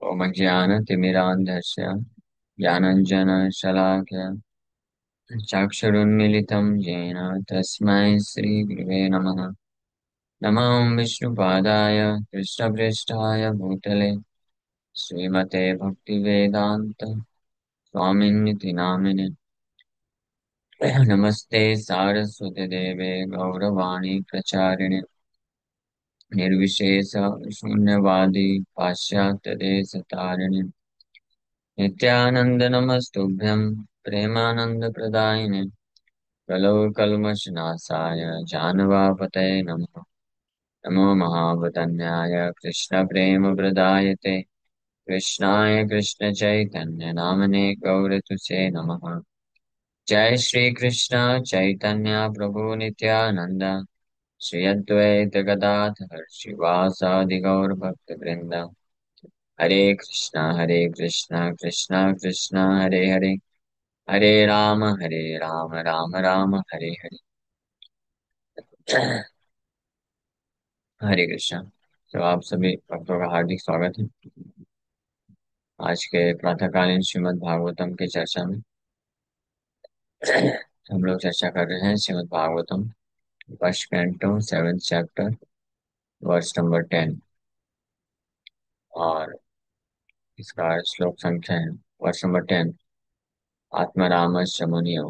ओम ज्ञानतिमिरान्धस्य ज्ञानाञ्जनशलाकया चक्षुरुन्मीलितं येन तस्मै श्रीगुरवे नमः। नमो विष्णुपादाय कृष्णप्रेष्ठाय भूतले श्रीमते भक्तिवेदान्त स्वामिन्निति नामिने। नमस्ते सारस्वतीदेवे गौरवाणी प्रचारिणे निर्विशेष शून्यवादी पाश्चात्यदेशतारिणे नित्यानंद नमस्तुभ्यं प्रेमानंदप्रदायिने कलौ कल्मषनाशाय जानवापतये नमः। नमो महावदन्याय कृष्णप्रेमप्रदायते कृष्णाय कृष्णचैतन्य नामने गौरतुसे नमः। जय श्री कृष्ण चैतन्य प्रभु नित्यानंद श्री अद्वैत गदाधर शिवासादि गौर भक्त वृंद। हरे कृष्णा कृष्णा कृष्णा हरे हरे हरे राम राम राम हरे हरे। हरे कृष्णा। तो आप सभी भक्तों का हार्दिक स्वागत है आज के प्रातःकालीन श्रीमद् भागवतम की चर्चा में। हम लोग चर्चा कर रहे हैं Shrimad Bhagavatam first canto seventh chapter verse number 10 और इसका श्लोक संख्या है वर्स नंबर 10। आत्मरामस्य मुनियो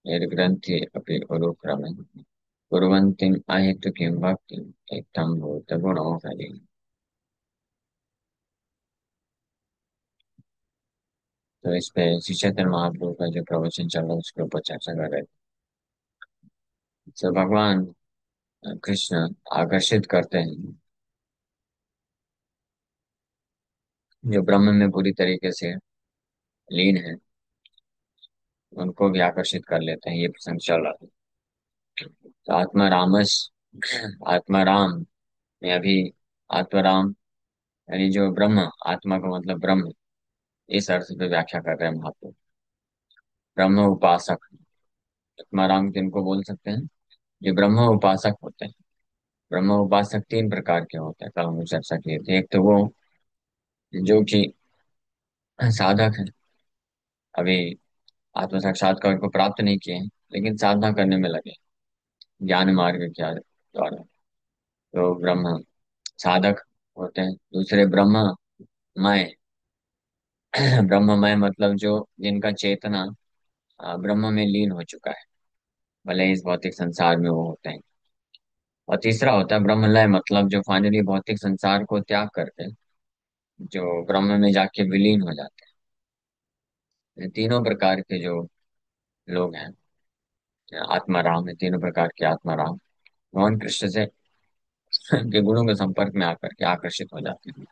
निर्ग्रन्थि अपि गुरुक्रमे कुर्वन्तीम् अहेतुकीं भक्तिम् इत्थं भूतगुणो हरि। तो इस पे श्री चैतन्य महाप्रभु का जो प्रवचन चल रहा है उसके ऊपर चर्चा कर रहे थे। तो भगवान कृष्ण आकर्षित करते हैं जो ब्रह्म में पूरी तरीके से लीन है, उनको भी आकर्षित कर लेते हैं। ये प्रसंग चल रहा था। तो आत्मा राम में अभी आत्माराम यानी जो ब्रह्म, आत्मा का मतलब ब्रह्म, इस अर्थ पे व्याख्या कर रहे हैं महाप्रभु। ब्रह्म उपासक आत्माराम किनको बोल सकते हैं? जो ब्रह्म उपासक होते हैं। ब्रह्म उपासक तीन प्रकार के होते हैं, कल हम चर्चा किए थे। एक तो वो जो कि साधक है, अभी आत्म साक्षात्कार को प्राप्त नहीं किए हैं लेकिन साधना करने में लगे ज्ञान मार्ग के द्वारा, तो ब्रह्म साधक होते हैं। दूसरे ब्रह्ममय ब्रह्ममय मतलब जो जिनका चेतना ब्रह्म में लीन हो चुका है, भले ही इस भौतिक संसार में वो होते हैं। और तीसरा होता है ब्रह्मलय मतलब जो फाइनली भौतिक संसार को त्याग करके जो ब्रह्म में जाके विलीन हो जाते हैं। ये तीनों प्रकार के जो लोग हैं आत्मा राम है, तीनों प्रकार के आत्मा राम भगवान कृष्ण से के गुणों के संपर्क में आकर के आकर्षित हो जाते हैं।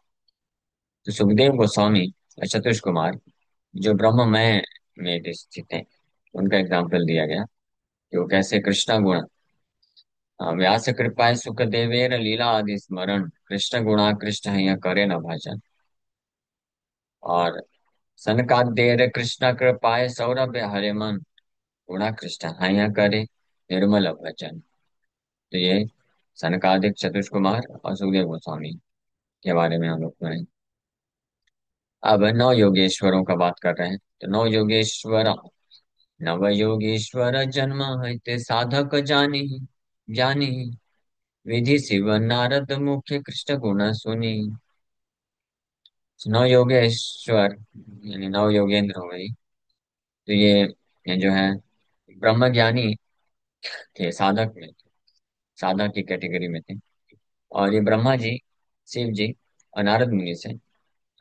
तो सुखदेव गोस्वामी और चतुष कुमार जो ब्रह्ममय में स्थित है, उनका एग्जाम्पल दिया गया कि वो कैसे कृष्ण गुण व्यास कृपाय सुख देवेर लीला आदि स्मरण कृष्ण गुणा कृष्ण हैया करे न भजन। और सनकादेर कृष्ण कृपाय सौरभ हरे मन गुणा कृष्ण हैया करे निर्मल भजन। तो ये सनकादिक चतुष कुमार और सुखदेव गोस्वामी के बारे में हम लोग पढ़ें। अब नौ योगेश्वरों का बात कर रहे हैं। तो नौ योगेश्वर नव योगेश्वर जन्म है साधक जानी जानी विधि शिव नारद मुख्य कृष्ण गुण सुनी। नौ योगेश्वर यानी नौ योगेंद्र हो गई। तो ये जो है ब्रह्म ज्ञानी थे, साधक में साधक की कैटेगरी में थे। और ये ब्रह्मा जी, शिव जी और नारद मुनि से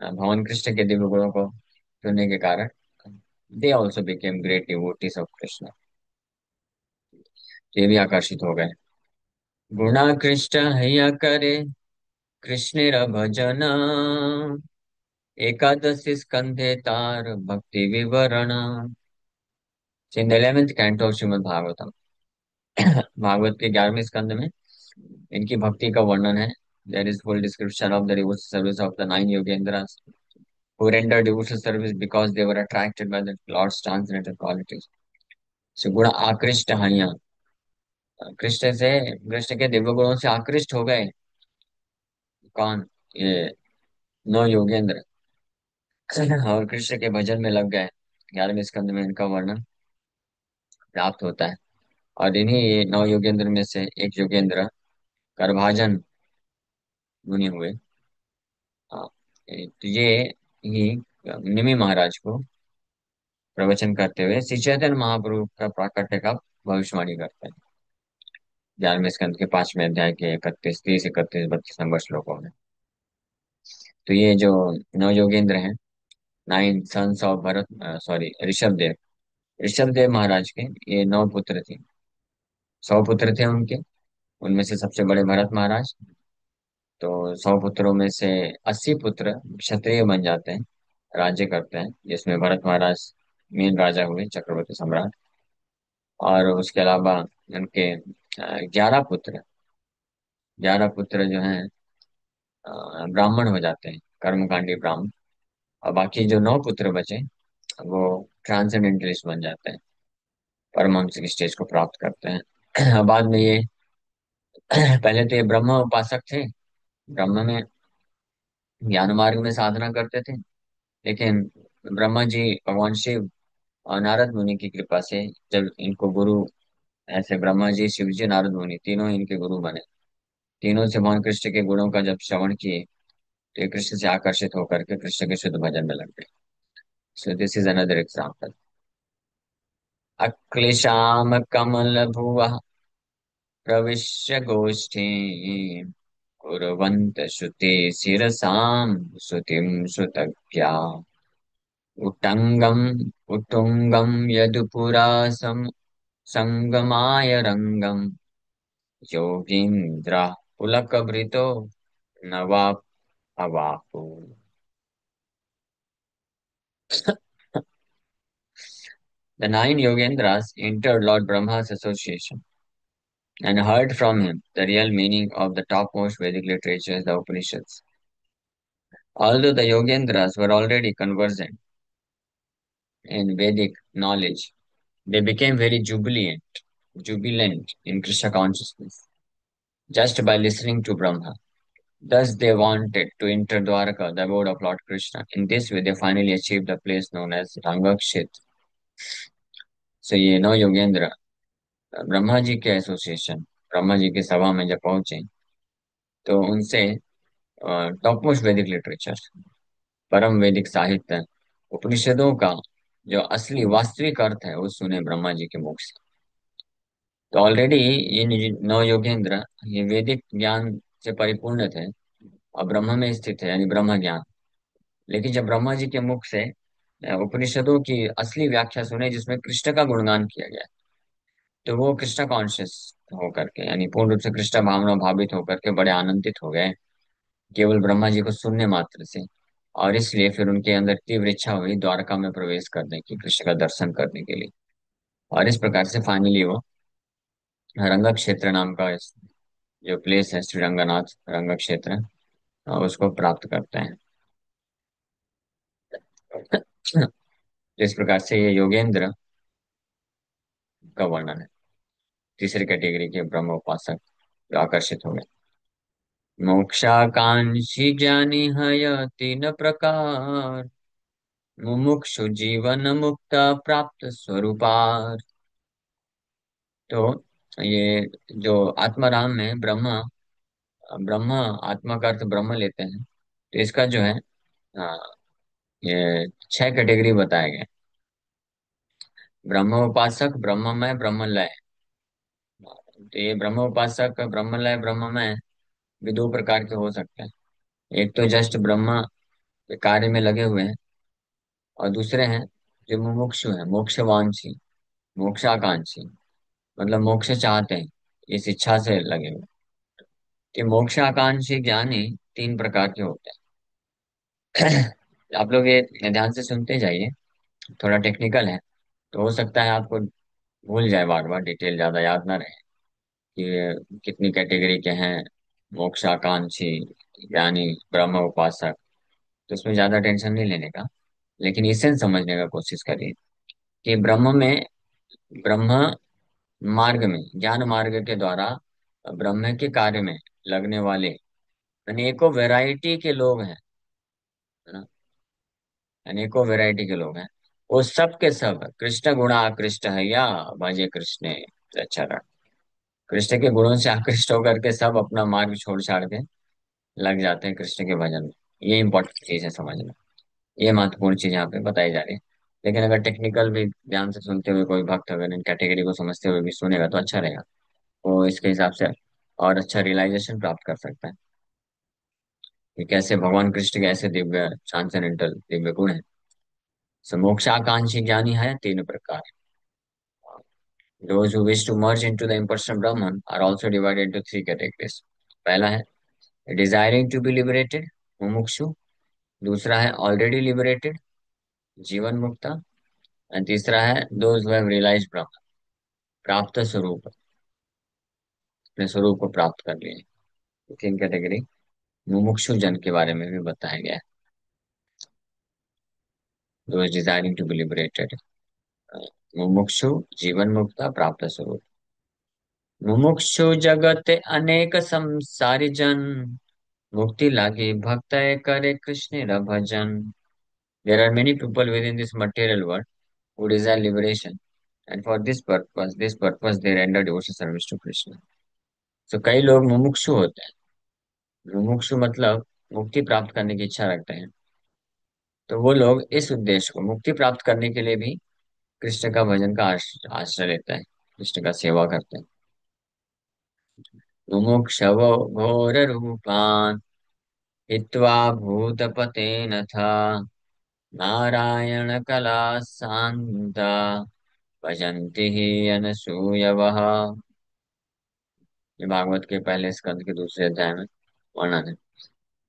भगवान कृष्ण के दिव्य गुणों को सुनने के कारण they also became great devotees of Krishna. ये भी आकर्षित हो गए। गुणा कृष्ण हैया करे कृष्णेर भजन एकादशी स्कंधे तार भक्ति विवरण। In the 11th canto of Shrimad Bhagavatam, Bhagavata के 11वें स्कंद में इनकी भक्ति का वर्णन है। There is full description of the devotional service of the 9 Yogendras who rendered devotional service because they were attracted by the Lord's transcendental qualities. So गुण आकृष्ट हइया, कृष्ण से कृष्ण के दिव्य गुणों से आकृष्ट हो गए। कौन? ये 9 योगेंद्र। और कृष्ण के भजन में लग गए। 11वें स्कंद में इनका वर्णन प्राप्त होता है। और इन्हीं ये नौ योगेंद्र में से एक योगेंद्र करभाजन मुनि हुए। हाँ, तो ये ही निमि महाराज को प्रवचन करते हुए श्री चैतन्य महाप्रभु का प्राकट्य का भविष्यवाणी करते हैं। 11वें स्कंद के 5वें अध्याय के 31, 30, 31, 32 नंबर श्लोकों में। तो ये जो नौ योगेंद्र हैं, 9 sons of Bharat, sorry, Rishabh Dev, Rishabh Dev Maharaj के ये 9 पुत्र थे। 100 पुत्र थे उनके, उनमें से सबसे बड़े भरत महाराज। तो 100 पुत्रों में से 80 पुत्र क्षत्रिय बन जाते हैं, राज्य करते हैं, जिसमें भरत महाराज मेन राजा हुए, चक्रवर्ती सम्राट। और उसके अलावा उनके 11 पुत्र, 11 पुत्र जो हैं ब्राह्मण हो जाते हैं, कर्मकांडी ब्राह्मण। और बाकी जो 9 पुत्र बचे वो ट्रांसेंडेंटलिस्ट बन जाते हैं, परमहंस की स्टेज को प्राप्त करते हैं। बाद में ये पहले तो ये ब्रह्म उपासक थे, ब्रह्म में ज्ञान मार्ग में साधना करते थे। लेकिन ब्रह्मा जी, भगवान शिव और नारद मुनि की कृपा से जब इनको गुरु, ऐसे ब्रह्मा जी, शिव जी, नारद मुनि तीनों इनके गुरु बने। तीनों से भगवान कृष्ण के गुणों का जब श्रवण किए तो ये कृष्ण से आकर्षित होकर के कृष्ण के शुद्ध भजन में लग गए। So this is another example. अक्लेशाम कमल भुवः प्रविश्य गोष्ठी कुर्वन्त श्रुति शिरसां श्रुतिं श्रुतज्ञा उट्टङ्गम् उत्तुङ्गम् यदुपुरा संगमाय रङ्गम् योगीन्द्रः पुलकभृतो नवाप्नवाप्तु। The 9 Yogendras entered Lord Brahma's association and heard from him the real meaning of the topmost Vedic literatures, the Upanishads. Although the Yogendras were already conversant in Vedic knowledge, they became very jubilant in Krishna consciousness just by listening to Brahma. Thus, they wanted to enter Dwaraka, the abode of Lord Krishna. In this way, they finally achieved the place known as Rangakshetra. So, ये 9 योगेंद्र ब्रह्मा जी के association, Brahma ji की सभा में जब पहुंचे तो उनसे top most वैदिक लिटरेचर, परम वैदिक साहित्य, उपनिषदों का जो असली वास्तविक अर्थ है वो सुने ब्रह्मा जी के मुख से। तो ऑलरेडी ये 9 योगेंद्र ये वैदिक ज्ञान से परिपूर्ण थे और ब्रह्म में स्थित है, यानी ब्रह्म ज्ञान। लेकिन जब ब्रह्मा जी के मुख से उपनिषदों की असली व्याख्या सुने जिसमें कृष्ण का गुणगान किया गया, तो वो कृष्ण कॉन्शियस होकर के, यानी पूर्ण रूप से कृष्ण भावना भावित होकर के बड़े आनंदित हो गए केवल ब्रह्मा जी को सुनने मात्र से। और इसलिए फिर उनके अंदर तीव्र इच्छा हुई द्वारका में प्रवेश करने की, कृष्ण का दर्शन करने के लिए। और इस प्रकार से फाइनली वो रंग क्षेत्र नाम का जो प्लेस है, श्री रंगनाथ रंग क्षेत्र, उसको प्राप्त करते हैं। इस प्रकार से ये योगेंद्र का वर्णन है, तीसरी कैटेगरी के ब्रह्म उपासक जो आकर्षित हो गए। मोक्षाकांक्षी ज्ञानी है 3 प्रकार, मुमुक्षु जीवन मुक्त प्राप्त स्वरूपार। तो ये जो आत्माराम में ब्रह्म, ब्रह्म आत्मा का अर्थ ब्रह्म लेते हैं, तो इसका जो है अ, ये 6 कैटेगरी बताए गए। ब्रह्म उपासक, ब्रह्ममय, ब्रह्मलय। तो ये ब्रह्म उपासक ब्रह्मलय ब्रह्ममय भी 2 प्रकार के हो सकते हैं। एक तो जस्ट ब्रह्म के कार्य में लगे हुए हैं, और दूसरे हैं जो मुमुक्षु हैं, मोक्षवांछी, मोक्षाकांक्षी, मतलब मोक्ष चाहते हैं, इस इच्छा से लगे हुए। कि मोक्षाकांक्षी ज्ञानी 3 प्रकार के होते हैं। आप लोग ये ध्यान से सुनते जाइए, थोड़ा टेक्निकल है, तो हो सकता है आपको भूल जाए बार बार, डिटेल ज्यादा याद ना रहे कि ये कितनी कैटेगरी के हैं मोक्षाकांक्षी ज्ञानी ब्रह्म उपासक। तो उसमें ज्यादा टेंशन नहीं लेने का, लेकिन इसे समझने का कोशिश करिए कि ब्रह्म में, ब्रह्म मार्ग में, ज्ञान मार्ग के द्वारा ब्रह्म के कार्य में लगने वाले अनेकों वैरायटी के लोग हैं, है ना। अनेकों वैरायटी के लोग हैं। वो सब के सब कृष्ण गुणा आकृष्ट है या भजे कृष्ण अच्छा। कृष्ण के गुणों से आकृष्ट होकर के सब अपना मार्ग छोड़ छाड़ के लग जाते हैं कृष्ण के भजन में। ये इंपॉर्टेंट चीज है समझना। ये महत्वपूर्ण चीज यहाँ पे बताई जा रही है। लेकिन अगर टेक्निकल भी ध्यान से सुनते हुए कोई भक्त अगर इन कैटेगरी को समझते हुए भी सुनेगा तो अच्छा रहेगा। वो इसके हिसाब से और अच्छा रियलाइजेशन प्राप्त कर सकता है कि कैसे भगवान कृष्ण के ऐसे दिव्य ट्रांसेंडेंटल दिव्य गुण है। So, मोक्षाकांक्षी ज्ञानी है तीन प्रकार। Those who wish to merge into the impersonal Brahman are also divided into three categories. पहला है डिजायरिंग टू बी लिबरेटेड, मुमुक्षु। दूसरा है ऑलरेडी लिबरेटेड, जीवन मुक्ता। एंड तीसरा है दोज हु हैव रियलाइज्ड ब्रह्म, प्राप्त स्वरूप, अपने स्वरूप को प्राप्त कर लिए। ये तीन कैटेगरी मुमुक्षु जन के बारे में भी बताया गया है। Those desiring to be liberated, मुमुक्षु, जीवन मुक्ता, प्राप्त स्वरूप। मुमुक्षु जगत अनेक संसारी जन, मुक्ति लागे भक्त करे कृष्ण भजन। There are many people within this material world who desire liberation, and for this purpose, they render devotional service to Krishna. So कई लोग मुमुक्षु होते हैं। मुमुक्षु मतलब मुक्ति प्राप्त करने की इच्छा रखते हैं। तो वो लोग इस उद्देश्य को मुक्ति प्राप्त करने के लिए भी कृष्ण का भजन का आश्रय लेते हैं, कृष्ण का सेवा करते हैं। मुमुक्षवो घोर रूपान हित्वा भूतपते नथा, नारायण कला सांता भजन्ति ही अनसूयवः। ये भागवत के पहले स्कंद के दूसरे अध्याय में वर्णन है।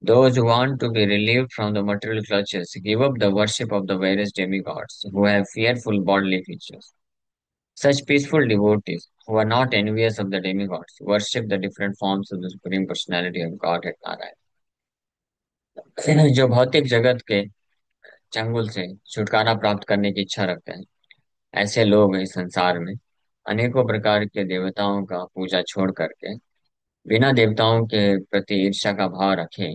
Those who want to be relieved from the material clutches give up the worship of the various demigods who have fearful bodily features. Such peaceful devotees who are not envious of the demigods worship the different forms of the Supreme Personality of Godhead Narayana। जो भौतिक जगत के चंगुल से छुटकारा प्राप्त करने की इच्छा रखते हैं, ऐसे लोग इस संसार में अनेकों प्रकार के देवताओं का पूजा छोड़ करके बिना देवताओं के प्रति ईर्ष्या का भाव रखे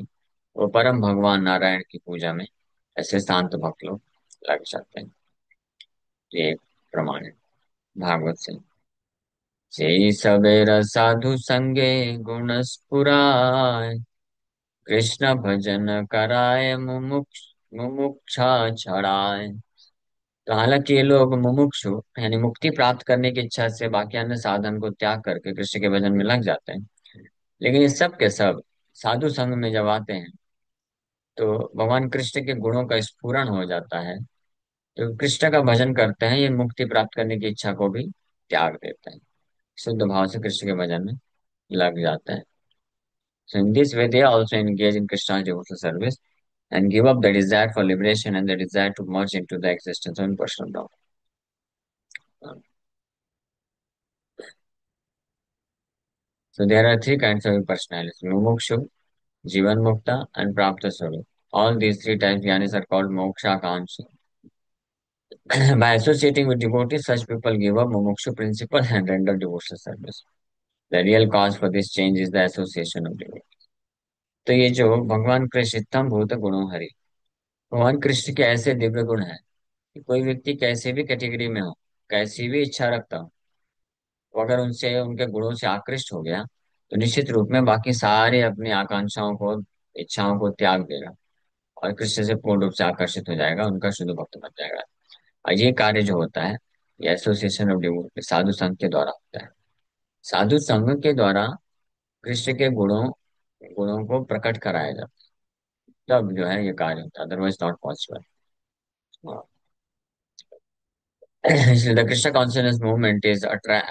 वो परम भगवान नारायण की पूजा में ऐसे शांत भक्त लोग लग जाते हैं। ये एक प्रमाण है भागवत से। जय सबेर साधु संगे गुण स्फुराय, कृष्ण भजन कराय मुमुक्षा छड़ाए। तो हालांकि ये लोग मुमुक्षु यानी मुक्ति प्राप्त करने की इच्छा से बाकी अन्य साधन को त्याग करके कृष्ण के भजन में लग जाते हैं। लेकिन ये सब के सब साधु संग में जब आते हैं तो भगवान कृष्ण के गुणों का स्फुरण हो जाता है। तो कृष्ण का भजन करते हैं, ये मुक्ति प्राप्त करने की इच्छा को भी त्याग देते हैं, शुद्ध भाव से कृष्ण के भजन में लग जाते हैं। So in this way, they also engage in Krishna's devotional service and give up the desire for liberation and the desire to merge into the existence of impersonal Brahman. So there are three kinds of personalities: Mumukshu, Jivan Mukta, and Prapta Swarup. All these three types jnanis are called Moksha Kanshi. By associating with devotees, such people give up Mumukshu principle and render devotional service. The real cause for this change is the association of devotees. तो ये जो भगवान कृष्ण इत्थम भूत गुणों हरि, भगवान कृष्ण के ऐसे दिव्य गुण हैं कि कोई व्यक्ति कैसे भी कैटेगरी में हो, कैसी भी इच्छा रखता हो, वो अगर उनसे उनके गुणों से आकृष्ट हो गया तो निश्चित रूप में बाकी सारे अपनी आकांक्षाओं को, इच्छाओं को त्याग देगा और कृष्ण से पूर्ण रूप से आकर्षित हो जाएगा, उनका शुद्ध भक्त बन जाएगा। और ये कार्य जो होता है ये एसोसिएशन ऑफ डिवोटी साधु संघ के द्वारा होता है। साधु संघ के द्वारा कृष्ण के गुणों गुणों को प्रकट कराया जाता है, तब जो है ये कार्य होता है, otherwise not possible. Actually, the Krishna consciousness movement is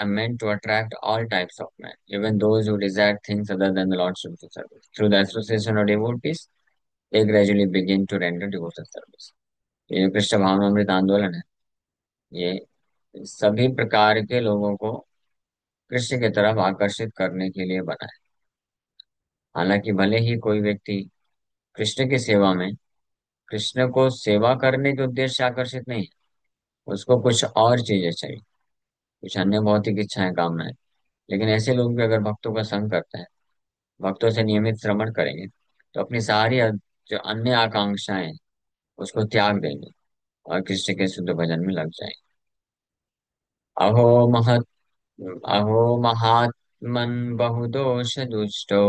meant to attract all types of men, even those who desire things other than the Lord's spiritual service. Through the association of devotees, they gradually begin to render devotional service. ये जो कृष्ण भावनामृत आंदोलन है, ये सभी प्रकार के लोगों को कृष्ण की तरफ आकर्षित करने के लिए बना है। हालांकि भले ही कोई व्यक्ति कृष्ण की सेवा में कृष्ण को सेवा करने के उद्देश्य से आकर्षित नहीं है, उसको कुछ और चीजें चाहिए, कुछ अन्य भौतिक इच्छाएं कामनाएं। लेकिन ऐसे लोग भी अगर भक्तों का संग करते हैं, भक्तों से नियमित श्रवण करेंगे तो अपनी सारी जो अन्य आकांक्षाएं उसको त्याग देंगे और कृष्ण के शुद्ध भजन में लग जाएंगे। अहो महत् अहो महात्मन् बहुदोष दुष्टो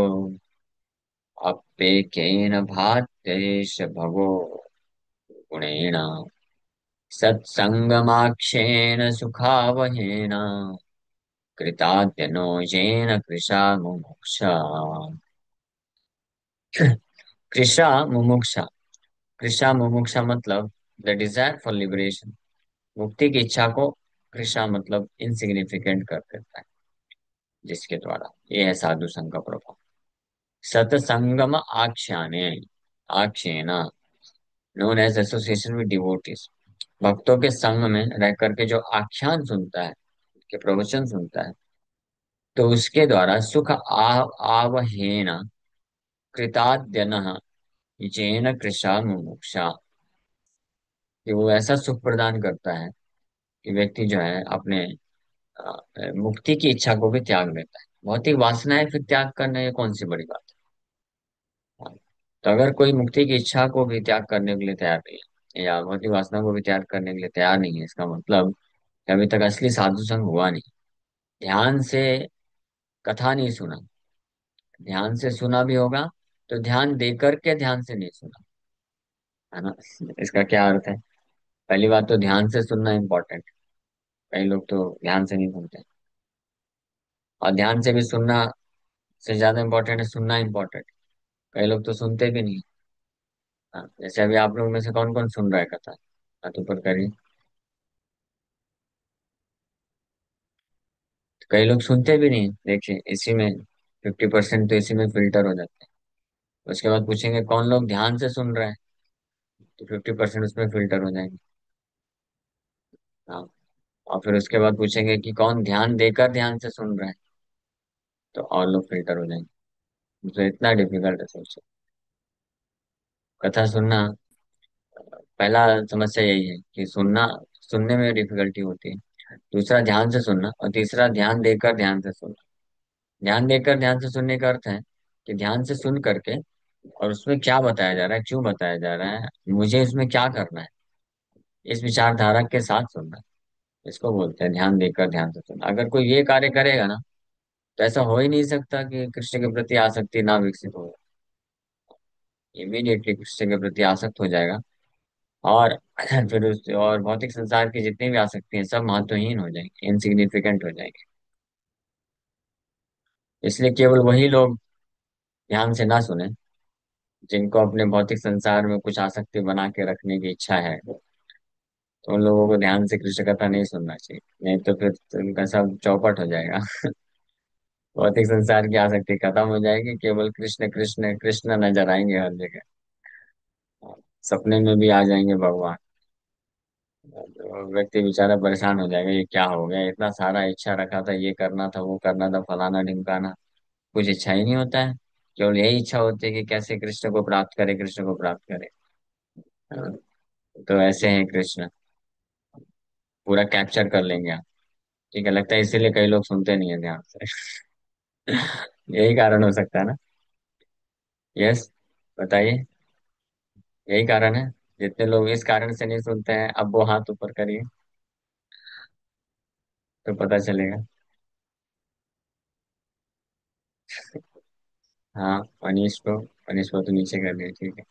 अप्येकेन भात्येष भवो गुणेन सत्संगमाक्षेण सुखावहेन कृताद्यनो येन कृशा मुमुक्षा। कृशा मुमुक्षा। कृशा मुमुक्षा मतलब द डिजायर फॉर लिबरेशन। मुक्ति की इच्छा को कृशा मतलब इनसिग्निफिकेंट कर देता है, जिसके द्वारा ये है साधु संघ का प्रभाव। सतसंगम आख्याने, आख्येना, known as association with devotees. भक्तों के संग में रह करके जो आख्यान सुनता है, के प्रवचन सुनता है, तो उसके द्वारा सुख आवहेन कृताद्यनः येन कृशा मुमुक्षा। कि वो ऐसा सुख प्रदान करता है कि व्यक्ति जो है अपने मुक्ति की इच्छा को भी त्याग देता है। भौतिक वासनाएं फिर त्याग करना ये कौन सी बड़ी बात है। तो अगर कोई मुक्ति की इच्छा को भी त्याग करने के लिए तैयार नहीं है, या भौतिक वासना को भी त्याग करने के लिए तैयार नहीं है, इसका मतलब कि अभी तक असली साधु संग हुआ नहीं। ध्यान से कथा नहीं सुना, ध्यान से सुना भी होगा तो ध्यान दे करके ध्यान से नहीं सुना, है ना। इसका क्या अर्थ है? पहली बात तो ध्यान से सुनना इम्पोर्टेंट। कई लोग तो ध्यान से नहीं सुनते, और ध्यान से भी सुनना से ज्यादा इम्पोर्टेंट है सुनना इम्पोर्टेंट। कई लोग तो सुनते भी नहीं। हाँ, जैसे अभी आप लोग में से कौन कौन सुन रहा है कथा? हाथ ऊपर करिए। तो कई लोग सुनते भी नहीं, देखिए इसी में 50% तो इसी में फिल्टर हो जाते हैं। उसके बाद पूछेंगे कौन लोग ध्यान से सुन रहे हैं, तो 50% उसमें फिल्टर हो जाएंगे। हाँ। और फिर उसके बाद पूछेंगे कि कौन ध्यान देकर ध्यान से सुन रहा है, तो और लोग फिल्टर हो जाएंगे। तो इतना डिफिकल्ट है सोचो। कथा सुनना, पहला समस्या यही है कि सुनना, सुनने में डिफिकल्टी होती है। दूसरा ध्यान से सुनना, और तीसरा ध्यान देकर ध्यान से सुनना। ध्यान देकर ध्यान से सुनने का अर्थ है कि ध्यान से सुन करके, और उसमें क्या बताया जा रहा है, क्यों बताया जा रहा है, मुझे इसमें क्या करना है, इस विचारधारा के साथ सुनना। इसको बोलते हैं ध्यान देकर ध्यान से सुनना। अगर कोई ये कार्य करेगा ना, तो ऐसा हो ही नहीं सकता कि कृष्ण के प्रति आसक्ति ना विकसित हो। इमीडिएटली कृष्ण के प्रति आसक्त हो जाएगा, और फिर उस और भौतिक संसार की जितनी भी आसक्ति है सब महत्वहीन हो जाएंगे, इनसिग्निफिकेंट हो जाएंगे। इसलिए केवल वही लोग ध्यान से ना सुने जिनको अपने भौतिक संसार में कुछ आसक्ति बना के रखने की इच्छा है, तो उन लोगों को ध्यान से कृष्ण कथा नहीं सुनना चाहिए। नहीं तो फिर तो उनका सब चौपट हो जाएगा। भौतिक संसार की आसक्ति खत्म हो जाएगी, केवल कृष्ण कृष्ण कृष्ण नजर आएंगे हर जगह। सपने में भी आ जाएंगे भगवान। तो व्यक्ति बेचारा परेशान हो जाएगा, ये क्या हो गया, इतना सारा इच्छा रखा था, ये करना था, वो करना था, फलाना ढिमकाना। कुछ इच्छा ही नहीं होता है। केवल यही इच्छा होती है कि कैसे कृष्ण को प्राप्त करे, कृष्ण को प्राप्त करे। हाँ, तो ऐसे हैं कृष्ण, पूरा कैप्चर कर लेंगे आप। ठीक है, लगता है इसीलिए कई लोग सुनते नहीं है ध्यान से। यही कारण हो सकता है ना। यस, बताइए। यही कारण है। जितने लोग इस कारण से नहीं सुनते हैं, अब वो हाथ ऊपर करिए तो पता चलेगा। हाँ, मनीष को तो नीचे कर दिया, ठीक है।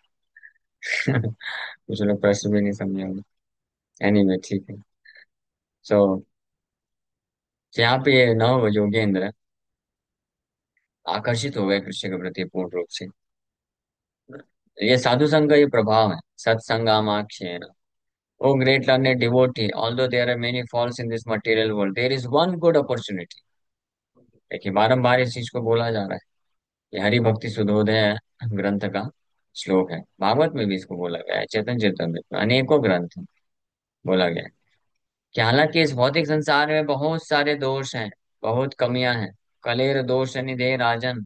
कुछ लोग प्रश्न भी नहीं समझे होंगे। एनीवे, ठीक है। सो यहाँ पे ये नव योगेंद्र आकर्षित हो गए कृष्ण के प्रति पूर्ण रूप से। ये साधु संघ का ये प्रभाव है। सत्संगामाक्षेण, ओ great learned devotee, although there are many faults in this material world, there is one good opportunity। देखिए बारंबार इस चीज को बोला जा रहा है। ये हरि भक्ति सुधोदय ग्रंथ का श्लोक है। भागवत में भी इसको बोला गया है, चेतन चेतन में अनेकों ग्रंथ में बोला गया है कि हालांकि इस भौतिक संसार में बहुत सारे दोष हैं, बहुत कमियां हैं। कलेर दोष निधे राजन।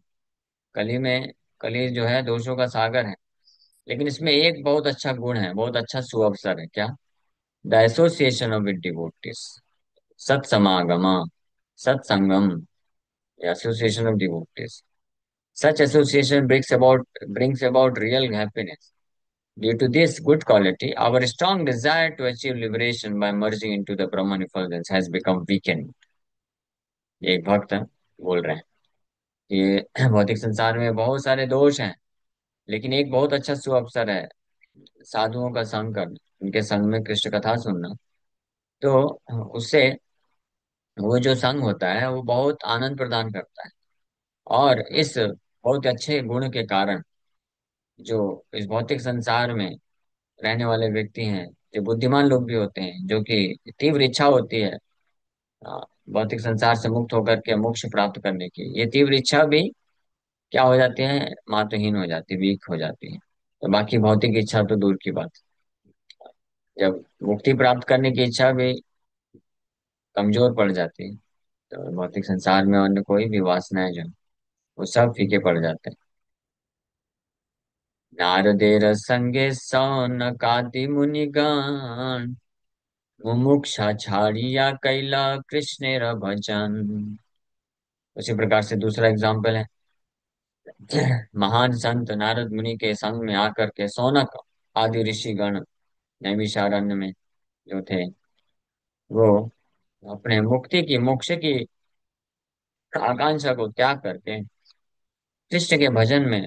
कली में, कली जो है दोषों का सागर है। लेकिन इसमें एक बहुत अच्छा गुण है, बहुत अच्छा सुअवसर है। क्या? The association of with devotees. सत्समागम, सत्संगम, association of devotees. Such association brings about real happiness। Due to this good quality, our strong desire to achieve liberation by merging into the Brahman effulgence has become weakened. ये एक भक्त बोल रहे हैं कि भौतिक संसार में बहुत सारे दोष हैं, लेकिन एक बहुत अच्छा सुअवसर है साधुओं का संग करना, उनके संग में कृष्ण कथा सुनना। तो उससे वो जो संग होता है वो बहुत आनंद प्रदान करता है। और इस बहुत अच्छे गुण के कारण जो इस भौतिक संसार में रहने वाले व्यक्ति हैं, जो बुद्धिमान लोग भी होते हैं, जो कि तीव्र इच्छा होती है अ, भौतिक संसार से मुक्त होकर के मोक्ष प्राप्त करने की, ये तीव्र इच्छा भी क्या हो जाती है, मात्रहीन हो जाती है, वीक हो जाती है। तो बाकी भौतिक इच्छा तो दूर की बात, जब मुक्ति प्राप्त करने की इच्छा भी कमजोर पड़ जाती है, तो भौतिक संसार में अन्य कोई भी वासनाएं जो हैं, वो सब फीके पड़ जाते हैं। नारदेर संगे सौनकादि मुनिगण मुमुक्षा छाड़िया कैला कृष्णेर भजन। उसी प्रकार से दूसरा एग्जाम्पल है, महान संत नारद मुनि के संग में आकर के सौनक आदि ऋषिगण नैमिषारण्य में जो थे, वो अपने मुक्ति की मोक्ष की आकांक्षा को त्याग करके कृष्ण के भजन में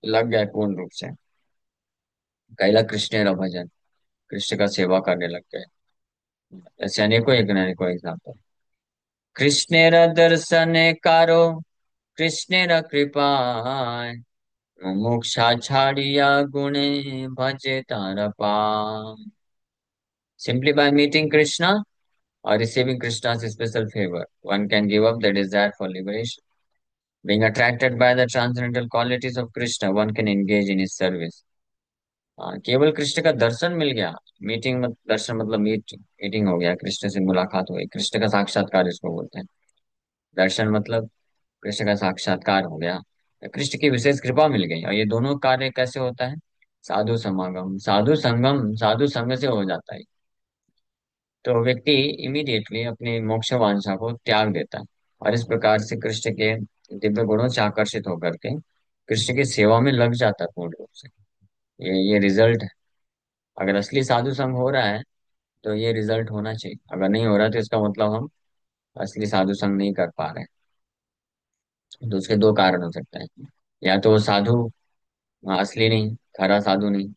लग गए पूर्ण रूप से। कैला कृष्ण भजन, कृष्ण का सेवा करने लग गए। ऐसे अनेकों एग्जाम्पल। कृष्णेर दर्शन कारो कृष्णेर कृपाय मुमुक्षा छाड़िया गुणे भजे तार पार। Simply by meeting Krishna or receiving Krishna's special favor, one can give up the desire for liberation. Being attracted by the transcendental qualities of Krishna, one can engage in his service. केवल कृष्ण का दर्शन मिल गया, दर्शन मतलब meeting हो गया, कृष्ण से मुलाकात हो गई, कृष्ण का साक्षात्कार इसको बोलते हैं। दर्शन मतलब कृष्ण का साक्षात्कार हो गया, कृष्ण की विशेष कृपा मिल गई। और ये दोनों कार्य कैसे होता है, साधु समागम, साधु संगम, साधु संग से हो जाता है। तो व्यक्ति इमीडिएटली अपनी मोक्ष वांछा को त्याग देता है और इस प्रकार से कृष्ण के दिव्य गुणों से आकर्षित होकर के कृष्ण की सेवा में लग जाता है पूर्ण रूप से। ये रिजल्ट है। अगर असली साधु संग हो रहा है तो ये रिजल्ट होना चाहिए, अगर नहीं हो रहा तो इसका मतलब हम असली साधु संग नहीं कर पा रहे हैं। तो उसके दो कारण हो सकते हैं, या तो वो साधु असली नहीं, खरा साधु नहीं,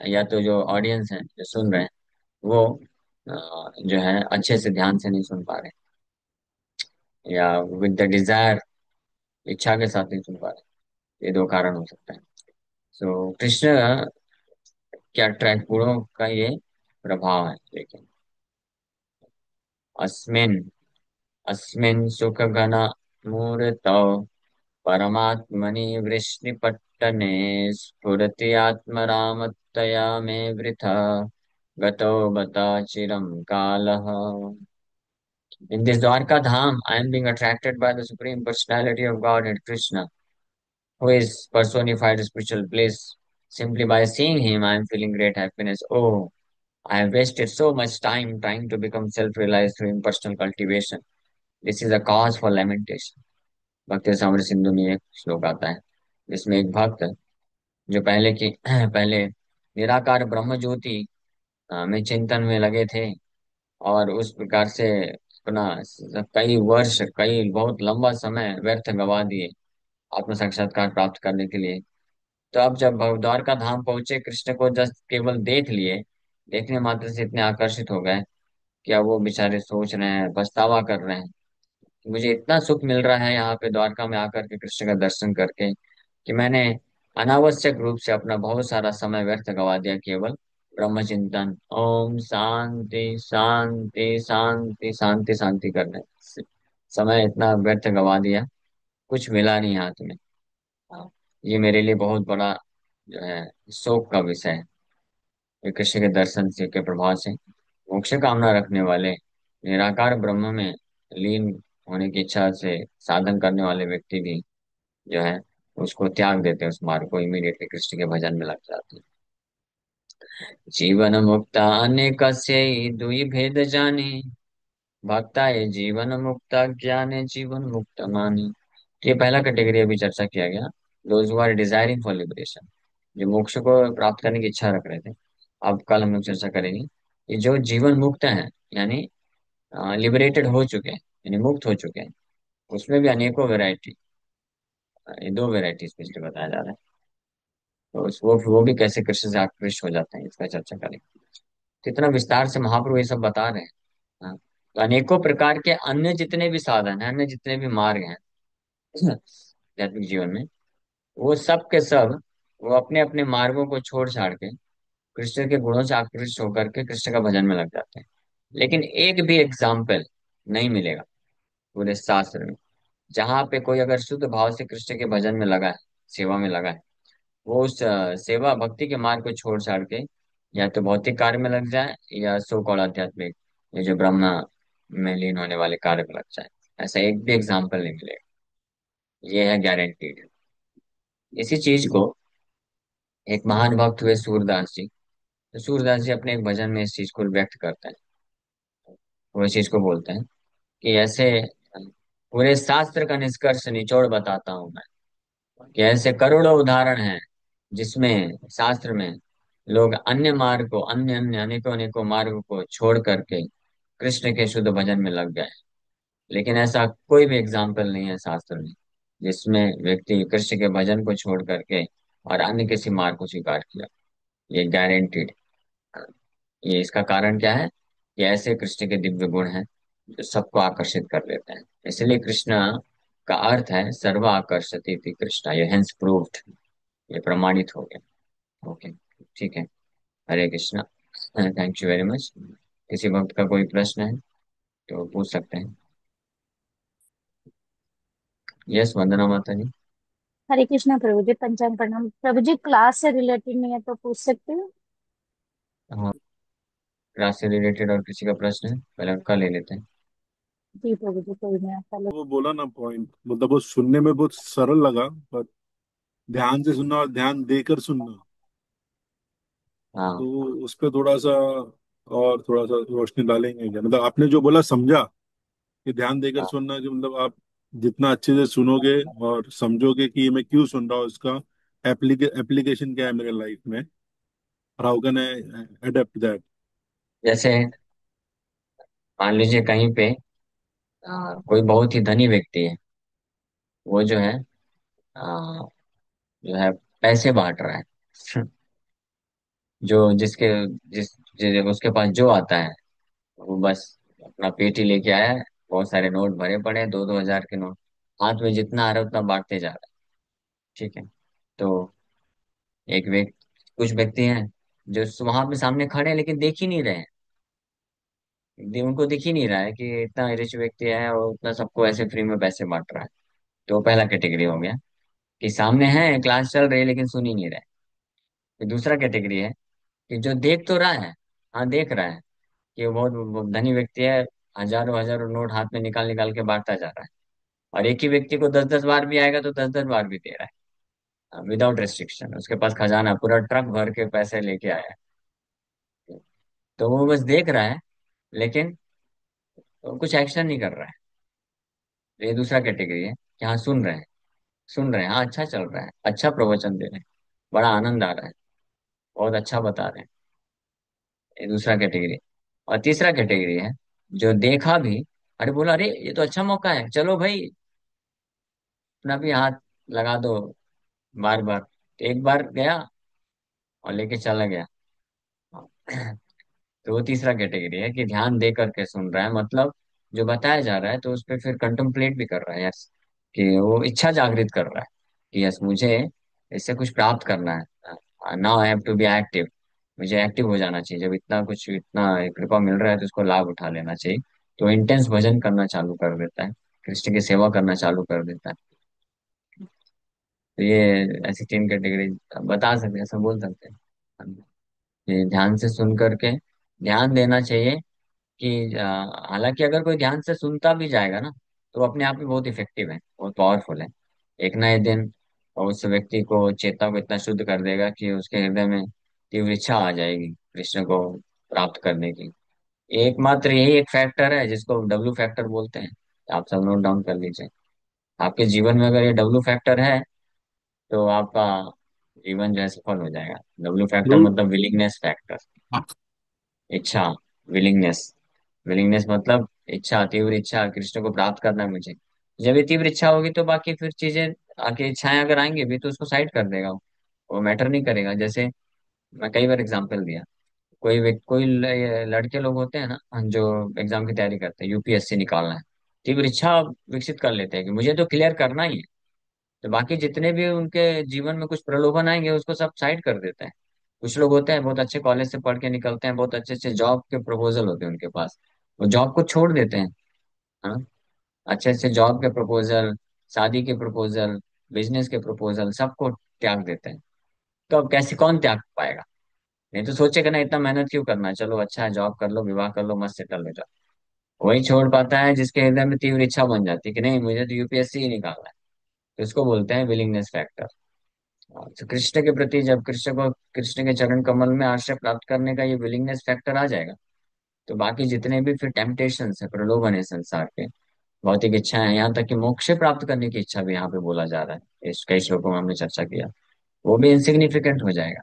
या तो जो ऑडियंस है जो सुन रहे हैं वो जो है अच्छे से ध्यान से नहीं सुन पा रहे, या विद द डिजायर, इच्छा के साथ नहीं सुन पा रहे। ये दो कारण हो सकते हैं। सो कृष्ण क्या ट्रैक गुणों का ये प्रभाव है। लेकिन अस्मिन अस्मिन सुख घन मूर्तौ परमात्मनि वृष्णिपट्टने स्फुरति आत्मरामत्तया मे वृथा गतो बता चिरं कालः। In this Dwarka Dham, I am being attracted by the Supreme Personality of Godhead, Krishna, who is personified spiritual bliss. Simply by seeing him, I am feeling great happiness. Oh, I have wasted so much time trying to become self-realized through impersonal cultivation. This is a cause for lamentation. भक्ति सामर सिंधु में एक श्लोक आता है जिसमें एक भक्त जो पहले की पहले निराकार ब्रह्म ज्योति में चिंतन में लगे थे, और उस प्रकार से अपना कई वर्ष, कई बहुत लंबा समय व्यर्थ गवा दिए आत्म साक्षात्कार प्राप्त करने के लिए। तो अब जब द्वारका धाम पहुंचे, कृष्ण को जस्ट केवल देख लिए, देखने मात्र से इतने आकर्षित हो गए कि अब वो बेचारे सोच रहे हैं, पछतावा कर रहे हैं कि मुझे इतना सुख मिल रहा है यहाँ पे द्वारका में आकर के कृष्ण का दर्शन करके, कि मैंने अनावश्यक रूप से अपना बहुत सारा समय व्यर्थ गवा दिया केवल ब्रह्म चिंतन, ओम शांति शांति शांति शांति शांति करने से। समय इतना व्यर्थ गवा दिया, कुछ मिला नहीं हाथ में। हाँ, ये मेरे लिए बहुत बड़ा जो है शोक का विषय है। ये कृष्ण के दर्शन से के प्रभाव से मोक्ष कामना रखने वाले, निराकार ब्रह्म में लीन होने की इच्छा से साधन करने वाले व्यक्ति भी जो है उसको त्याग देते हैं, उस मार्ग को, इमीडिएटली कृष्ण के भजन में लग जाते हैं। जीवन मुक्ता अनेकस्य दुई भेद जाने, भक्ता ये जीवन मुक्ता ज्ञाने जीवन मुक्त मानी। तो ये पहला कैटेगरी अभी चर्चा किया गया, those who are desiring for liberation. जो मोक्ष को प्राप्त करने की इच्छा रख रहे थे। अब कल हम लोग चर्चा करेंगे कि जो जीवन मुक्त हैं, यानी लिबरेटेड हो चुके हैं, यानी मुक्त हो चुके हैं, उसमें भी अनेकों वैरायटी, ये दो वैरायटीज पिछले बताया जा रहा है। तो वो भी कैसे कृष्ण से आकृष्ट हो जाते हैं, इसका चर्चा करेंगे। तो इतना विस्तार से महाप्रभु ये सब बता रहे हैं। हाँ। तो अनेकों प्रकार के अन्य जितने भी साधन हैं, अन्य जितने भी मार्ग हैं आध्यात्मिक जीवन में, वो सब के सब वो अपने अपने मार्गों को छोड़ छाड़ के कृष्ण के गुणों से आकृष्ट होकर के कृष्ण का भजन में लग जाते हैं। लेकिन एक भी एग्जाम्पल नहीं मिलेगा पूरे शास्त्र में जहाँ पे कोई अगर शुद्ध भाव से कृष्ण के भजन में लगा है, सेवा में लगा है, वो उस सेवा भक्ति के मार्ग को छोड़ छाड़ के या तो भौतिक कार्य में लग जाए या सो कॉल्ड आध्यात्मिक, ये जो ब्रह्म में लीन होने वाले कार्य में लग जाए। ऐसा एक भी एग्जाम्पल नहीं मिलेगा। ये है गारंटीड। इसी चीज को एक महान भक्त हुए सूरदास जी, तो सूरदास जी अपने एक भजन में इस चीज को व्यक्त करते हैं। वो इस चीज को बोलते हैं कि ऐसे पूरे शास्त्र का निष्कर्ष निचोड़ बताता हूं मैं, कि ऐसे करोड़ों उदाहरण हैं जिसमें शास्त्र में लोग अन्य मार्ग को, अन्य अन्य अनेकों अनेकों मार्ग को छोड़ करके कृष्ण के शुद्ध भजन में लग गए। लेकिन ऐसा कोई भी एग्जाम्पल नहीं है शास्त्र में जिसमें व्यक्ति कृष्ण के भजन को छोड़ करके और अन्य किसी मार्ग को स्वीकार किया। ये गारंटीड। ये इसका कारण क्या है कि ऐसे कृष्ण के दिव्य गुण हैं जो सबको आकर्षित कर लेते हैं। इसलिए कृष्ण का अर्थ है सर्व आकर्षति इति कृष्णा, ये हेंस प्रूव्ड, ये प्रमाणित हो गया। ओके, ठीक है। Hare Krishna. Thank you very much. किसी भक्त का कोई प्रश्न है तो पूछ सकते हैं। यस, वंदना माता जी। हरे कृष्णा प्रभु जी, पंचांग प्रणाम प्रभु जी। क्लास से रिलेटेड नहीं है तो पूछ सकते हो? हाँ, क्लास से रिलेटेड और किसी का प्रश्न है, पहले उनका ले लेते हैं। जी प्रभु जी, कोई नहीं, पहले। वो बोला ना पॉइंट, मतलब वो सुनने में बहुत सरल लगा, पर ध्यान से सुनना और ध्यान देकर सुनना, हाँ तो उस पर थोड़ा सा और थोड़ा सा रोशनी डालेंगे क्या? मतलब आपने जो बोला समझा कि ध्यान देकर हाँ। सुनना, कि मतलब आप जितना अच्छे से सुनोगे और समझोगे कि ये मैं क्यों सुन रहा हूँ, इसका एप्लीकेशन क्या है मेरे लाइफ में, और how can I adapt that. जैसे मान लीजिए कहीं पे कोई बहुत ही धनी व्यक्ति है, वो जो है जो है पैसे बांट रहा है। जो जिसके उसके पास जो आता है वो बस अपना पेटी लेके आया है, बहुत सारे नोट भरे पड़े हैं, 2-2 हजार के नोट, हाथ में जितना आ रहा है उतना बांटते जा रहा है। ठीक है। तो एक व्यक्ति, कुछ व्यक्ति हैं जो वहां पे सामने खड़े हैं लेकिन देख ही नहीं रहे हैं, उनको दिख ही नहीं रहा है कि इतना रिच व्यक्ति है और उतना सबको ऐसे फ्री में पैसे बांट रहा है। तो पहला कैटेगरी हो गया कि सामने है, क्लास चल रही है लेकिन सुन ही नहीं रहे। फिर दूसरा कैटेगरी है कि जो देख तो रहा है, हाँ देख रहा है कि वो बहुत धनी व्यक्ति है, हजारों हजारों नोट हाथ में निकाल निकाल के बांटता जा रहा है, और एक ही व्यक्ति को 10-10 बार भी आएगा तो 10-10 बार भी दे रहा है विदाउट रेस्ट्रिक्शन। उसके पास खजाना पूरा ट्रक भर के पैसे लेके आया है। तो वो बस देख रहा है लेकिन कुछ एक्शन नहीं कर रहा है। तो ये दूसरा कैटेगरी है कि हाँ सुन रहे हैं, सुन रहे हैं, हाँ अच्छा चल रहा है, अच्छा प्रवचन दे रहे हैं, बड़ा आनंद आ रहा है, बहुत अच्छा बता रहे हैं। ये दूसरा कैटेगरी। और तीसरा कैटेगरी है जो देखा भी, अरे बोला अरे ये तो अच्छा मौका है, चलो भाई अपना भी हाथ लगा दो, बार बार। तो एक बार गया और लेके चला गया। तो वो तीसरा कैटेगरी है कि ध्यान दे करके सुन रहा है, मतलब जो बताया जा रहा है तो उस पर फिर कंtemplate भी कर रहा है, यस, कि वो इच्छा जागृत कर रहा है कि यस मुझे इससे कुछ प्राप्त करना है, now I have to be active. मुझे एक्टिव हो जाना चाहिए, जब इतना कुछ, इतना कृपा मिल रहा है तो उसको लाभ उठा लेना चाहिए। तो इंटेंस भजन करना चालू कर देता है, कृष्ण की सेवा करना चालू कर देता है। तो ये ऐसी तीन कैटेगरी बता सकते हैं, ऐसा बोल सकते हैं कि ध्यान से सुन करके ध्यान देना चाहिए। कि हालांकि अगर कोई ध्यान से सुनता भी जाएगा ना तो वो अपने आप में बहुत इफेक्टिव है, बहुत पावरफुल है। एक ना एक दिन उस व्यक्ति को, चेतना को इतना शुद्ध कर देगा कि उसके हृदय में तीव्र इच्छा आ जाएगी कृष्ण को प्राप्त करने की। एकमात्र यही एक फैक्टर है जिसको डब्ल्यू फैक्टर बोलते हैं। आप सब नोट डाउन कर लीजिए। आपके जीवन में अगर ये डब्ल्यू फैक्टर है तो आपका जीवन जो है सफल हो जाएगा। डब्ल्यू फैक्टर प्रभु। मतलब विलिंगनेस फैक्टर। हाँ। इच्छा, विलिंगनेस। विलिंगनेस मतलब इच्छा, तीव्र इच्छा, कृष्ण को प्राप्त करना है मुझे। जब ये तीव्र इच्छा होगी तो बाकी फिर चीजें, आगे इच्छाएं अगर आएंगी भी तो उसको साइड कर देगा वो मैटर नहीं करेगा। जैसे मैं कई बार एग्जांपल दिया, कोई लड़के लोग होते हैं ना जो एग्जाम की तैयारी करते हैं, यूपीएससी निकालना है, तीव्र इच्छा विकसित कर लेते हैं कि मुझे तो क्लियर करना ही है। तो बाकी जितने भी उनके जीवन में कुछ प्रलोभन आएंगे उसको सब साइड कर देते हैं। कुछ लोग होते हैं बहुत अच्छे कॉलेज से पढ़ के निकलते हैं, बहुत अच्छे अच्छे जॉब के प्रपोजल होते हैं उनके पास, वो जॉब को छोड़ देते हैं। हाँ, अच्छे अच्छे जॉब के प्रपोजल, शादी के प्रपोजल, बिजनेस के प्रपोजल, सबको त्याग देते हैं। तो अब कैसे कौन त्याग पाएगा? नहीं तो सोचेगा ना इतना मेहनत क्यों करना है, चलो अच्छा है जॉब कर लो, विवाह कर लो, मस्त सेटल हो जाओ। वही छोड़ पाता है जिसके हृदय में तीव्र इच्छा बन जाती है कि नहीं मुझे तो यूपीएससी ही निकालना है। तो इसको बोलते हैं विलिंगनेस फैक्टर। तो कृष्ण के प्रति जब कृष्ण के चरण कमल में आश्रय प्राप्त करने का ये विलिंगनेस फैक्टर आ जाएगा, तो बाकी जितने भी फिर टेम्पटेशन है, प्रलोभन है संसार के, भौतिक इच्छाएं हैं, यहाँ तक कि मोक्ष प्राप्त करने की इच्छा भी यहाँ पे बोला जा रहा है, इस कई श्लोकों में हमने चर्चा किया, वो भी इनसिग्निफिकेंट हो जाएगा।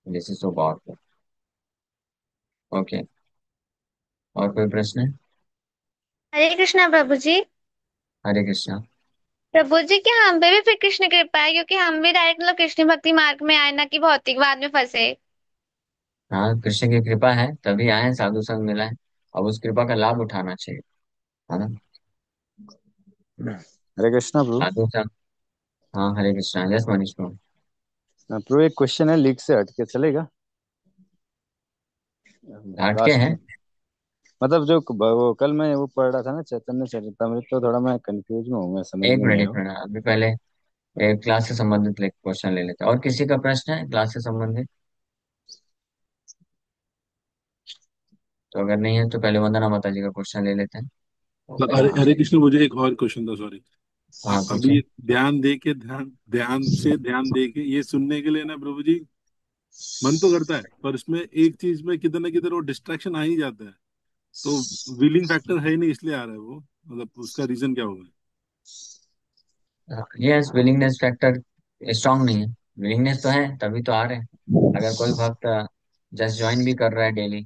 This is so powerful. Okay, और कोई प्रश्न है? हरे कृष्णा प्रभु जी। हरे कृष्णा। प्रभु जी क्या हम पे भी फिर कृष्ण कृपा है, क्योंकि हम भी डायरेक्ट मतलब कृष्ण भक्ति मार्ग में आए, ना कि भौतिकवाद में फंसे। हाँ, कृष्ण की कृपा है तभी आए हैं, साधु संग मिला है। अब उस कृपा का लाभ उठाना चाहिए, है ना। हरे कृष्णा प्रभु। साधु संग। हाँ, हरे कृष्णा। यस मनीष प्रभु। प्रभु एक क्वेश्चन है, लीक से हटके चलेगा? घाट के लास्ट हैं। में मतलब जो वो कल मैं वो पढ़ रहा था ना चैतन्य चरितमृत, तो थोड़ा मैं कंफ्यूज में हूँ, मैं समझ एक में मिनट नहीं एक आया। मिनट, अभी पहले क्लास से संबंधित क्वेश्चन ले लेते हैं। और किसी का प्रश्न है क्लास से संबंधित? तो अगर नहीं है तो पहले वंदना माता जी का क्वेश्चन ले लेते हैं। तो हरे हाँ। हरे कृष्ण, मुझे एक और क्वेश्चन था, सॉरी। हाँ, पूछे। अभी ध्यान दे के ये सुनने के लिए ना प्रभु जी, मन तो करता है, पर इसमें एक चीज में किधर ना किधर वो डिस्ट्रैक्शन आ ही जाता है। तो विलिंग फैक्टर है ही नहीं, इसलिए आ रहा है वो, मतलब उसका रीजन क्या होगा? यस, विलिंगनेस फैक्टर स्ट्रांग नहीं है। विलिंगनेस तो है तभी तो आ रहे हैं। अगर कोई भक्त जस्ट ज्वाइन भी कर रहा है डेली,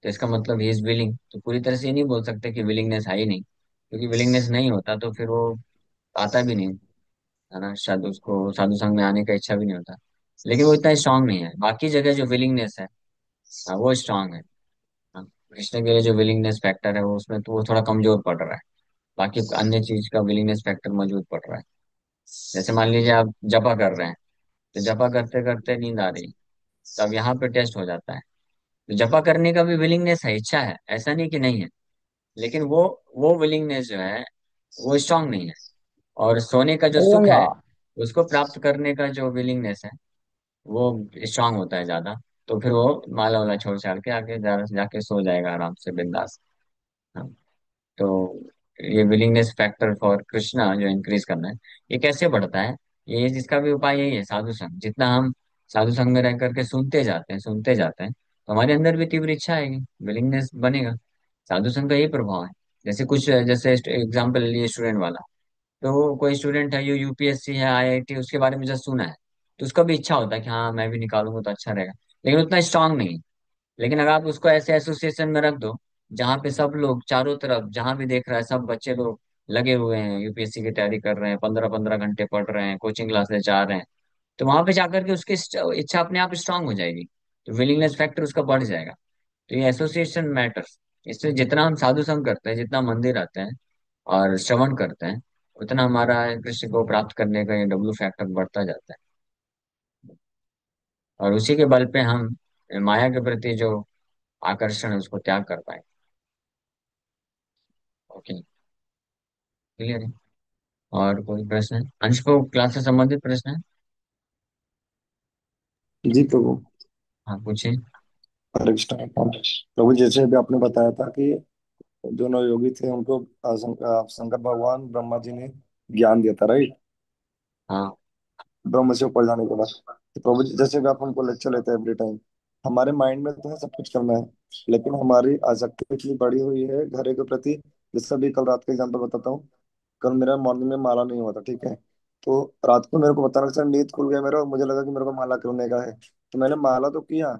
तो इसका मतलब ही इज विलिंग। तो पूरी तरह से ये नहीं बोल सकते कि विलिंगनेस है ही नहीं, क्योंकि विलिंगनेस नहीं होता तो फिर वो आता भी नहीं, है ना। शायद उसको साधु संघ में आने का इच्छा भी नहीं होता। लेकिन वो इतना स्ट्रांग नहीं है। बाकी जगह जो विलिंगनेस है, हाँ, वो स्ट्रांग है। हाँ, कृष्ण के लिए जो विलिंगनेस फैक्टर है वो उसमें तो वो थोड़ा कमजोर पड़ रहा है। बाकी अन्य चीज का विलिंगनेस फैक्टर मजबूत पड़ रहा है। जैसे मान लीजिए आप जपा कर रहे हैं, तो जपा करते करते नींद आ रही है, तो अब यहाँ पे टेस्ट हो जाता है। तो जपा करने का भी विलिंगनेस है, इच्छा है, ऐसा नहीं कि नहीं है। लेकिन वो विलिंगनेस जो है वो स्ट्रांग नहीं है। और सोने का जो सुख होगा। है, उसको प्राप्त करने का जो विलिंगनेस है वो स्ट्रांग होता है ज्यादा। तो फिर वो माला वाला छोड़ छाड़ के आके जाके सो जाएगा आराम से बिंदास। हाँ। तो ये विलिंगनेस फैक्टर फॉर कृष्णा जो इंक्रीज करना है, ये कैसे बढ़ता है? ये इसका भी उपाय यही है, साधु संग। जितना हम साधु संग में रह करके सुनते जाते हैं, तो हमारे अंदर भी तीव्र इच्छा आएगी, विलिंगनेस बनेगा। साधु संग का यही प्रभाव है। जैसे एग्जाम्पल लिए स्टूडेंट वाला, तो कोई स्टूडेंट है, यूपीएससी है, आईआईटी, उसके बारे में जस्ट सुना है, तो उसका भी इच्छा होता है कि हाँ मैं भी निकालूंगा तो अच्छा रहेगा। लेकिन उतना स्ट्रांग नहीं। लेकिन अगर आप उसको ऐसे एसोसिएशन में रख दो जहाँ पे सब लोग चारों तरफ जहाँ भी देख रहा है, सब बच्चे लोग लगे हुए हैं, यूपीएससी की तैयारी कर रहे हैं, 15-15 घंटे पढ़ रहे हैं, कोचिंग क्लासेस जा रहे हैं, तो वहां पे जाकर के उसकी इच्छा अपने आप स्ट्रांग हो जाएगी। तो विलिंगनेस फैक्टर उसका बढ़ जाएगा। तो ये एसोसिएशन मैटर्स। इससे जितना हम साधु संग करते हैं, जितना मंदिर आते हैं और श्रवण करते हैं, उतना हमारा कृष्ण को प्राप्त करने का ये डब्ल्यू फैक्टर बढ़ता जाता है। और उसी के बल पे हम माया के प्रति जो आकर्षण है उसको त्याग कर पाए। ओके, क्लियर है? और कोई प्रश्न है? अंश को क्लास से संबंधित प्रश्न है? जी प्रभु। हाँ, पूछिए। हरे कृष्ण प्रभु, जैसे अभी आपने बताया था कि जो नवयोगी थे उनको शंकर भगवान ब्रह्मा जी ने ज्ञान दिया था, राइट? हाँ। ब्रह्म से ऊपर जाने के बाद तो प्रभु जी, जैसे भी आप हमको लेक्चर लेते हैं एवरी टाइम, हमारे माइंड में तो है सब कुछ करना है, लेकिन हमारी आसक्ति इतनी बढ़ी हुई है घरे के प्रति। जैसे अभी कल रात का एग्जाम्पल बताता हूँ। कल मेरा मॉर्निंग में माला नहीं हुआ था, ठीक है। तो रात को मेरे को अचानक से नींद खुल गया मेरा, और मुझे लगा कि मेरे को माला करने का है। तो मैंने माला तो किया,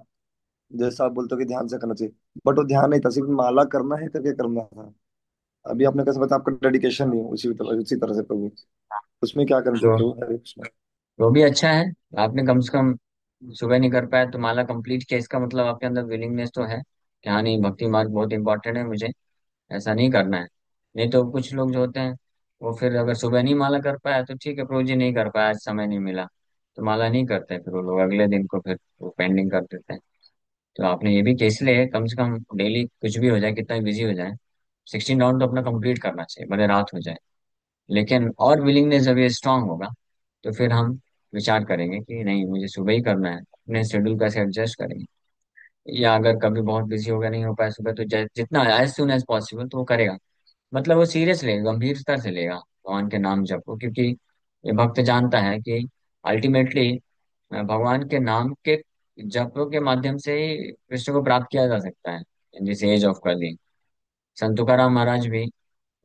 जैसा आप बोलते हो कि ध्यान से करना चाहिए, बट वो ध्यान नहीं था, सिर्फ माला करना है करके करना था। अभी आपने कैसे बताया, आपका डेडिकेशन नहीं है उसी तरह से प्रभु, उसमें क्या करना चाहिए तो प्रभु? हरे कृष्ण। वो भी अच्छा है। आपने कम से कम सुबह नहीं कर पाया तो माला कंप्लीट किया, इसका मतलब आपके अंदर विलिंगनेस तो है कि हाँ नहीं, भक्ति मार्ग बहुत इंपॉर्टेंट है, मुझे ऐसा नहीं करना है। नहीं तो कुछ लोग जो होते हैं वो फिर अगर सुबह नहीं माला कर पाया तो ठीक है, प्रभु जी नहीं कर पाया, आज समय नहीं मिला, तो माला नहीं करते, फिर वो लोग अगले दिन को फिर वो पेंडिंग कर देते हैं। तो आपने ये भी केस लिए, कम से कम डेली कुछ भी हो जाए, कितना भी बिजी हो जाए, 16 राउंड तो अपना कंप्लीट करना चाहिए, भले रात हो जाए। लेकिन और विलिंगनेस जब ये स्ट्रांग होगा तो फिर हम विचार करेंगे कि नहीं, मुझे सुबह ही करना है, अपने शेड्यूल कैसे एडजस्ट करेंगे। या अगर कभी बहुत बिजी हो गया, नहीं हो पाया सुबह, तो जितना एज सुन एज पॉसिबल तो वो करेगा। मतलब वो सीरियस लेगा, गंभीरता से लेगा भगवान के नाम जप को, क्योंकि ये भक्त जानता है कि अल्टीमेटली भगवान के नाम के जप के माध्यम से ही कृष्ण को प्राप्त किया जा सकता है इन दिस एज ऑफ कली। संत तुकाराम महाराज भी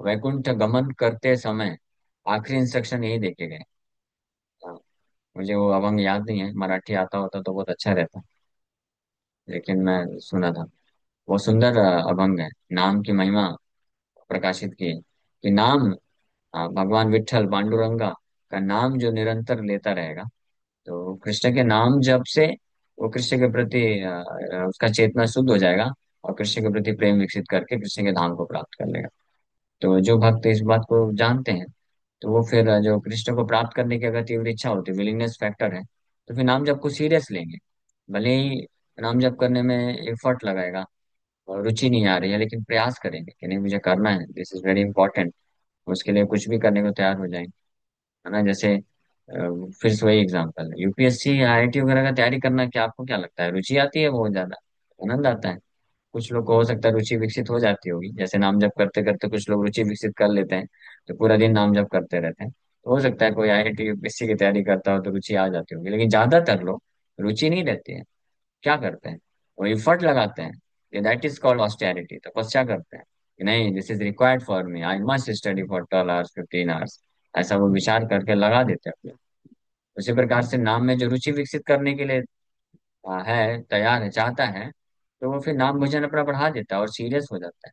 वैकुंठ गमन करते समय आखिरी इंस्ट्रक्शन यही देके गए। हाँ, मुझे वो अभंग याद नहीं है, मराठी आता होता तो बहुत अच्छा रहता, लेकिन मैं सुना था। वो सुंदर अभंग है, नाम की महिमा प्रकाशित की है कि नाम, भगवान विट्ठल पांडुरंगा का नाम जो निरंतर लेता रहेगा, तो कृष्ण के नाम जब से वो कृष्ण के प्रति उसका चेतना शुद्ध हो जाएगा, और कृष्ण के प्रति प्रेम विकसित करके कृष्ण के धाम को प्राप्त कर लेगा। तो जो भक्त इस बात को जानते हैं, तो वो फिर जो कृष्ण को प्राप्त करने की अगर तीव्र इच्छा होती है, विलिंगनेस फैक्टर है, तो फिर नाम जप को सीरियस लेंगे। भले ही नाम जप करने में एफर्ट लगाएगा और रुचि नहीं आ रही है, लेकिन प्रयास करेंगे कि नहीं, मुझे करना है, दिस इज वेरी इंपॉर्टेंट। उसके लिए कुछ भी करने को तैयार हो जाएंगे, है ना। जैसे फिर से वही एग्जाम्पल, यूपीएससी आईआईटी वगैरह का तैयारी करना, क्या आपको क्या लगता है, रुचि आती है बहुत ज्यादा, आनंद आता है? कुछ लोग को हो सकता है रुचि विकसित हो जाती होगी, जैसे नाम जप करते करते कुछ लोग रुचि विकसित कर लेते हैं, तो पूरा दिन नाम जप करते रहते हैं। तो हो सकता है कोई आईआईटी यूपीएससी की तैयारी करता हो तो रुचि आ जाती होगी, लेकिन ज्यादातर लोग रुचि नहीं रहती है। क्या करते हैं, वो एफर्ट लगाते हैं, दैट इज कॉल्ड ऑस्टेरिटी, तपस्या करते हैं कि नहीं, this is required for me, I must study for 12 hours 15 hours, ऐसा वो विचार करके लगा देते हैं अपने। उसी प्रकार से नाम में जो रुचि विकसित करने के लिए है, तैयार है, चाहता है, तो वो फिर नाम भजन अपना बढ़ा देता है और सीरियस हो जाता है।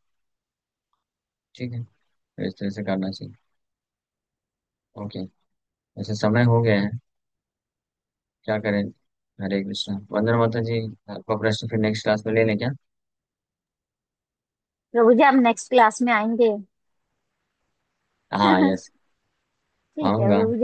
ठीक है, तो इस तरह से करना चाहिए। ओके, वैसे समय हो गया है, क्या करें। हरे कृष्णा, वंदना माता जी। आपका प्रश्न फिर नेक्स्ट क्लास में ले लें क्या? प्रभु जी आप नेक्स्ट क्लास में आएंगे? हाँ, यस, ठीक है आऊंगा। प्रभु जी।